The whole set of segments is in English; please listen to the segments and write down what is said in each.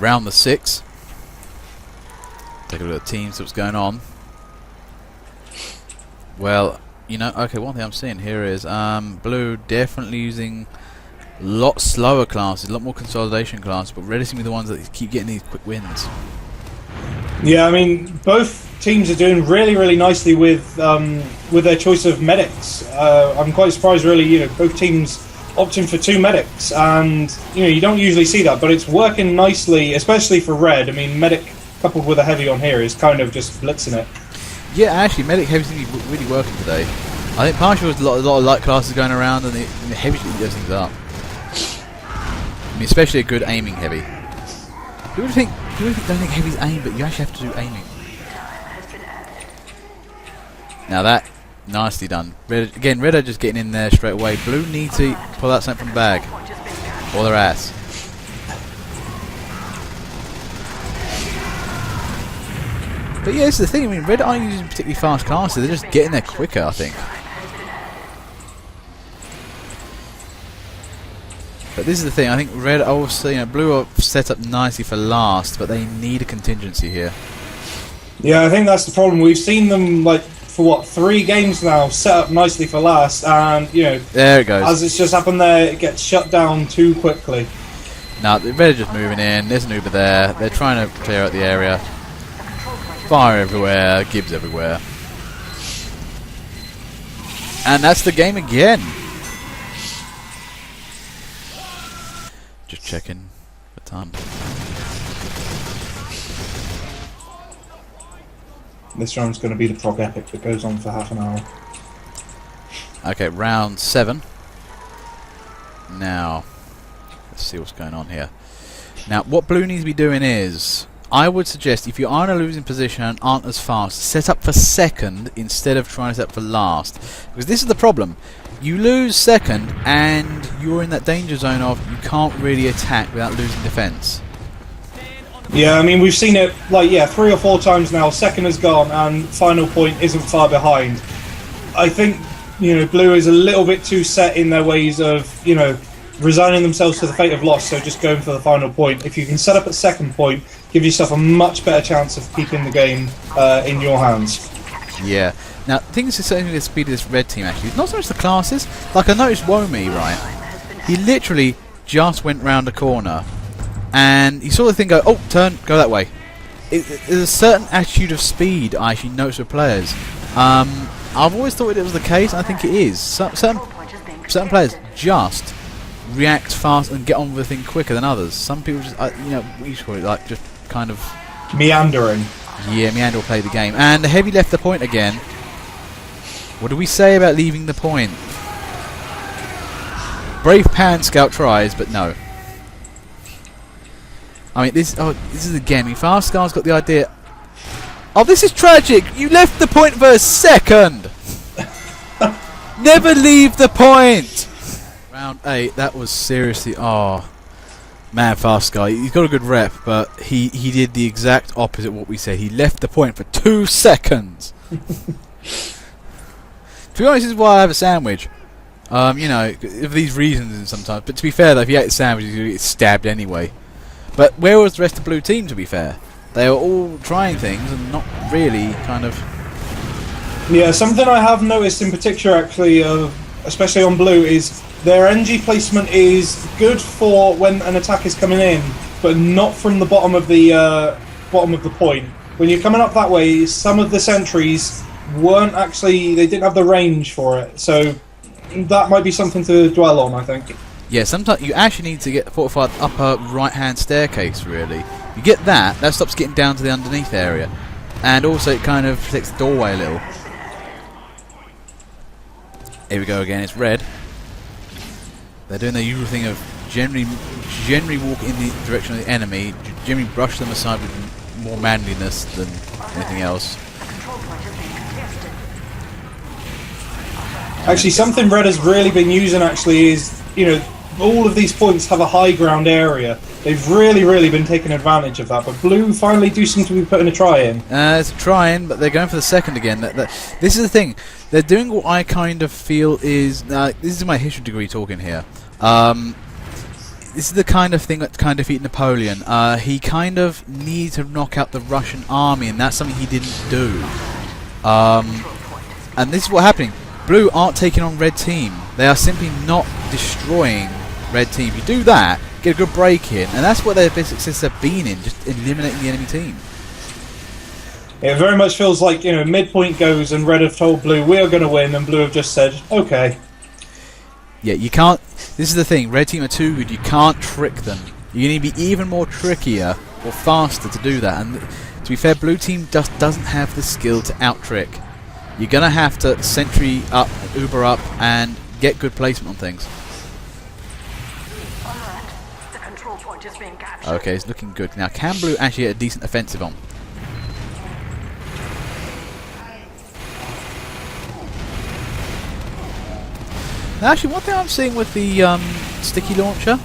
round the 6. Take a look at the teams, what's going on. Well, you know, okay, one thing I'm seeing here is blue definitely using a lot slower classes, a lot more consolidation classes, but red seem to be the ones that keep getting these quick wins. Yeah, I mean, both teams are doing really, really nicely with their choice of medics. I'm quite surprised, really. You know, both teams opting for 2 medics, and you know, you don't usually see that, but it's working nicely, especially for red. I mean, medic coupled with a heavy on here is kind of just blitzing it. Yeah, actually, medic heavy seems to be really working today. I think partially was a lot of light classes going around, and the heavy should eat those things up. I mean, especially a good aiming heavy. People don't think heavy's aim, but you actually have to do aiming. Now that, nicely done. Red, again, red are just getting in there straight away. Blue need to pull out something from the bag, or their ass. But yeah, this is the thing. I mean, red aren't using particularly fast classes. They're just getting there quicker, I think. But this is the thing. I think red also, you know, blue are set up nicely for last, but they need a contingency here. Yeah, I think that's the problem. We've seen them like for what 3 games now, set up nicely for last, and you know, there it goes. As it's just happened there, it gets shut down too quickly. Now the red are just moving in. There's an Uber there. They're trying to clear out the area. Fire everywhere, Gibbs everywhere. And that's the game again. Just checking the time. This round's going to be the prog epic that goes on for half an hour. Okay, round 7. Now, let's see what's going on here. Now, what blue needs to be doing is, I would suggest, if you are in a losing position and aren't as fast, set up for second instead of trying to set up for last. Because this is the problem. You lose second and you're in that danger zone of you can't really attack without losing defense. Yeah, I mean, we've seen it, like, 3 or 4 times now. Second has gone and final point isn't far behind. I think, you know, blue is a little bit too set in their ways of, you know, resigning themselves to the fate of loss, so just going for the final point. If you can set up at second point, give yourself a much better chance of keeping the game in your hands. Yeah. Now, things are certainly the speed of this red team, actually. Not so much the classes. Like, I noticed Womi, right? He literally just went round a corner, and you saw the thing go, oh, turn, go that way. There's a certain attitude of speed I actually notice with players. I've always thought it was the case, and I think it is. Certain players just react fast and get on with the thing quicker than others. Some people just, you know, what you call it, like, just kind of meandering. Yeah, meander will play the game. And the heavy left the point again. What do we say about leaving the point? Brave Pan Scout tries, but no. I mean, this is again. I mean, Fast Scar's got the idea. Oh, this is tragic! You left the point for a second! Never leave the point! Round 8, that was seriously... Oh, man, Fast Guy. He's got a good rep, but he did the exact opposite of what we said. He left the point for 2 seconds! To be honest, this is why I have a sandwich. You know, for these reasons and sometimes. But to be fair, though, if you ate a sandwich, you're going to get stabbed anyway. But where was the rest of the blue team, to be fair? They were all trying things and not really kind of... Yeah, something I have noticed in particular, actually, especially on blue, is their NG placement is good for when an attack is coming in, but not from the bottom of the point. When you're coming up that way, some of the sentries weren't actually... They didn't have the range for it, so that might be something to dwell on, I think. Yeah, sometimes you actually need to get a fortified upper right-hand staircase, really. You get that, that stops getting down to the underneath area. And also it kind of protects the doorway a little. Here we go again, it's red. They're doing the usual thing of generally walk in the direction of the enemy, generally brush them aside with more manliness than anything else. Actually, something red has really been using, actually, is, you know, all of these points have a high ground area. They've really been taking advantage of that, but blue finally do seem to be putting a try in. It's a try in, but they're going for the second again. This is the thing. They're doing what I kind of feel is... this is my history degree talking here. this is the kind of thing that kind of defeated Napoleon. He kind of needed to knock out the Russian army, and that's something he didn't do. And this is what's happening. Blue aren't taking on red team. They are simply not destroying red team. If you do that, get a good break in, and that's what their best success have been in, just eliminating the enemy team. It very much feels like, you know, midpoint goes and red have told blue we are going to win, and blue have just said, okay. Yeah, you can't. This is the thing. Red team are too good. You can't trick them. You need to be even more trickier or faster to do that. And to be fair, blue team just doesn't have the skill to out trick. You're gonna have to sentry up, Uber up, and get good placement on things. The control point is being captured. Okay, it's looking good. Now, can blue actually get a decent offensive on? Now, actually, one thing I'm seeing with the sticky launcher,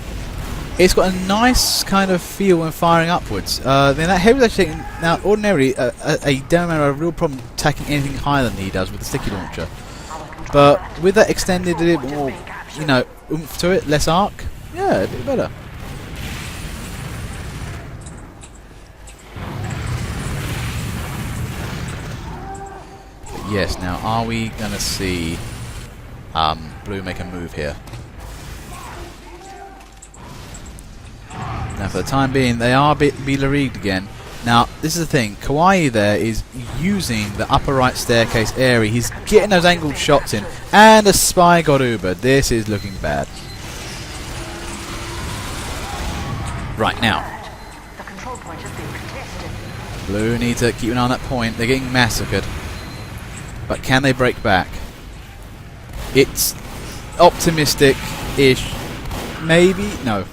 it's got a nice kind of feel when firing upwards. Then that heavy actually taking, now ordinarily a demo man have a real problem attacking anything higher than he does with the sticky launcher. But with that extended a little bit more, you know, oomph to it, less arc, yeah, a bit better. But yes, now are we gonna see blue make a move here? Now for the time being they are a bit leagued again. Now this is the thing, Kawaii there is using the upper right staircase area. He's getting those angled shots in, and a spy got Ubered. This is looking bad. Right now, The control point is being contested. blue need to keep an eye on that point. They're getting massacred. But can they break back? It's optimistic-ish. Maybe? No.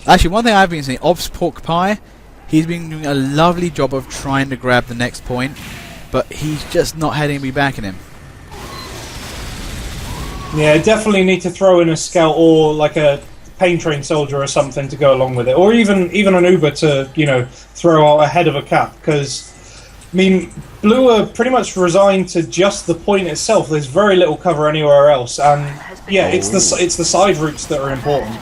Actually, one thing I've been seeing, Ob's Pork Pie, he's been doing a lovely job of trying to grab the next point, but he's just not had anybody backing him. Yeah, definitely need to throw in a scout or like a pain train soldier or something to go along with it, or even an Uber to, you know, throw out ahead of a cap, because I mean, blue are pretty much resigned to just the point itself. There's very little cover anywhere else, and yeah, it's the side routes that are important.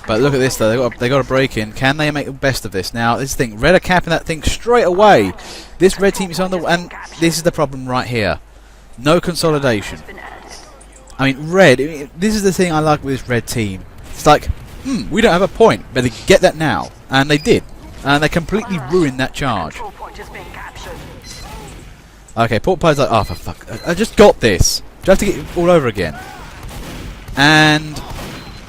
But look at this though, they got a break in. Can they make the best of this? Now this thing, red are capping that thing straight away. This red team is on the, and this is the problem right here. No consolidation. I mean, red. This is the thing I like with this red team. It's like, we don't have a point, but they get that now, and they did, and they completely ruined that charge. Okay, Pork Pie's like, oh for fuck, I just got this. Do I have to get it all over again? And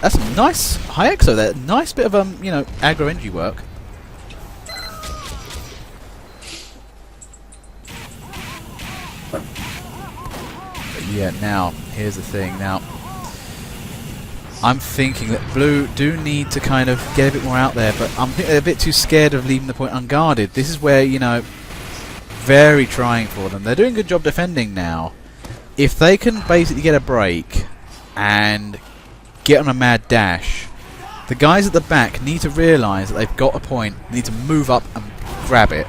that's a nice high exo there. Nice bit of you know, aggro energy work. But yeah, now here's the thing. Now I'm thinking that blue do need to kind of get a bit more out there, but I'm thinking they're a bit too scared of leaving the point unguarded. This is where, you know, very trying for them. They're doing a good job defending now. If they can basically get a break and get on a mad dash, the guys at the back need to realise that they've got a point, need to move up and grab it.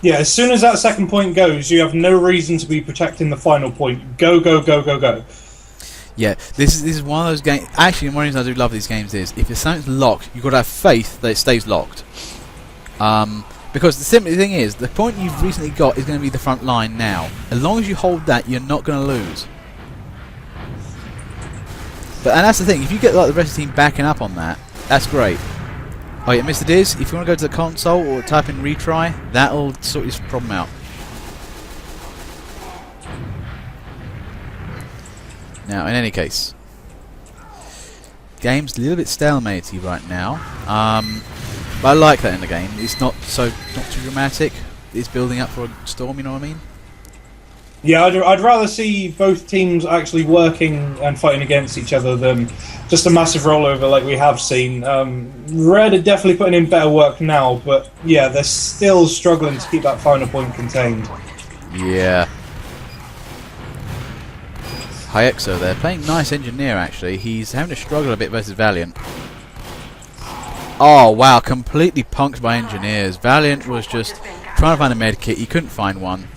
Yeah, as soon as that second point goes, you have no reason to be protecting the final point. Go, go, go, go, go. Yeah, this is one of those games. Actually, one reason I do love these games is if something's locked, you've got to have faith that it stays locked. Because the simple thing is, the point you've recently got is going to be the front line now. As long as you hold that, you're not going to lose. And that's the thing, if you get like the rest of the team backing up on that, that's great. Oh yeah, Mr. Diz, if you want to go to the console or type in retry, that'll sort this problem out. Now, in any case, game's a little bit stalematey right now. But I like that in the game. It's not too dramatic. It's building up for a storm, you know what I mean? Yeah, I'd rather see both teams actually working and fighting against each other than just a massive rollover like we have seen. Red are definitely putting in better work now, but yeah, they're still struggling to keep that final point contained. Yeah. Hyexo there, playing nice engineer actually. He's having to struggle a bit versus Valiant. Oh wow, completely punked by engineers. Valiant was just trying to find a med kit, he couldn't find one.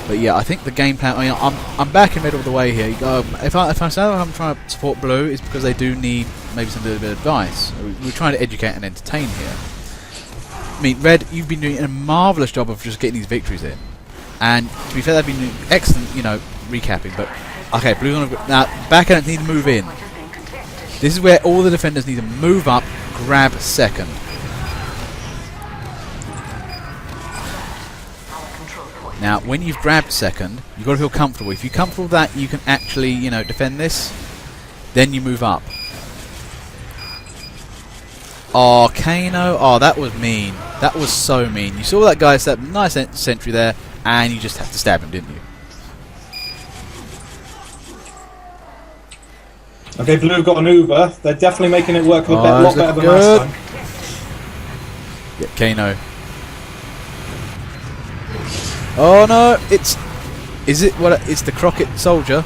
But yeah, I think the game plan. I mean, I'm back in middle of the way here. You go, if I say I'm trying to support Blue, it's because they do need maybe some little bit of advice. We're trying to educate and entertain here. I mean, Red, you've been doing a marvellous job of just getting these victories in, and to be fair, they've been doing excellent, you know, recapping. But okay, Blue's on now. Back end need to move in. This is where all the defenders need to move up, grab second. Now, when you've grabbed second, you've got to feel comfortable. If you're comfortable that you can actually, you know, defend this, then you move up. Oh, Kano. Oh, that was mean. That was so mean. You saw that guy step, nice sentry there, and you just had to stab him, didn't you? Okay, Blue got an Uber. They're definitely making it work a lot better than last time. Yeah, Kano. Oh no, is it what? It's the Crockett soldier.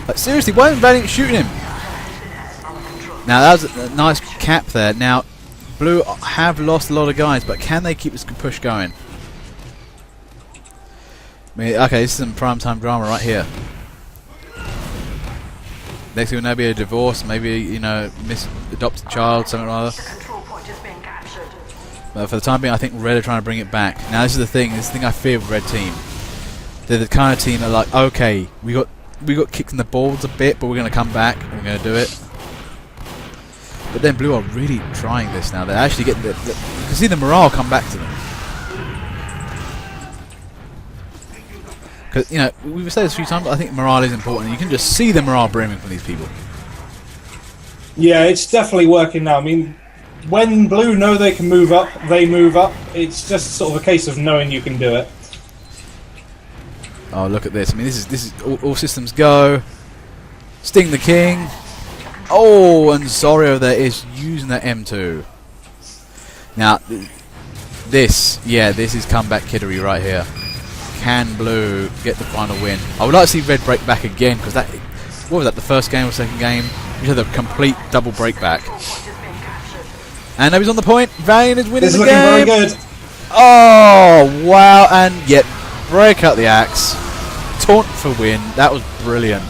Like, seriously, why isn't Valiant shooting him? Now that was a nice cap there. Now, Blue have lost a lot of guys, but can they keep this push going? I mean, okay, this is some primetime drama right here. Next thing will now be a divorce, maybe, you know, adopted child, something or other. But for the time being, I think Red are trying to bring it back. Now, this is the thing I fear with Red Team. They're the kind of team that are like, okay, we got kicked in the balls a bit, but we're going to come back and we're going to do it. But then Blue are really trying this now. They're actually getting you can see the morale come back to them. Because, you know, we've said this a few times, but I think morale is important. You can just see the morale brimming from these people. Yeah, it's definitely working now. I mean, when Blue know they can move up, they move up. It's just sort of a case of knowing you can do it. Oh, look at this. I mean, this is all systems go. Sting the King. Oh, and Zorio there is using that M2. Now, this is comeback kiddery right here. Can Blue get the final win? I would like to see Red break back again, because that, what was that, the first game or second game? We had a complete double break back. And now he's on the point. Valiant is winning the game. This is looking very good. Oh, wow. And yet, break out the axe. Taunt for win. That was brilliant.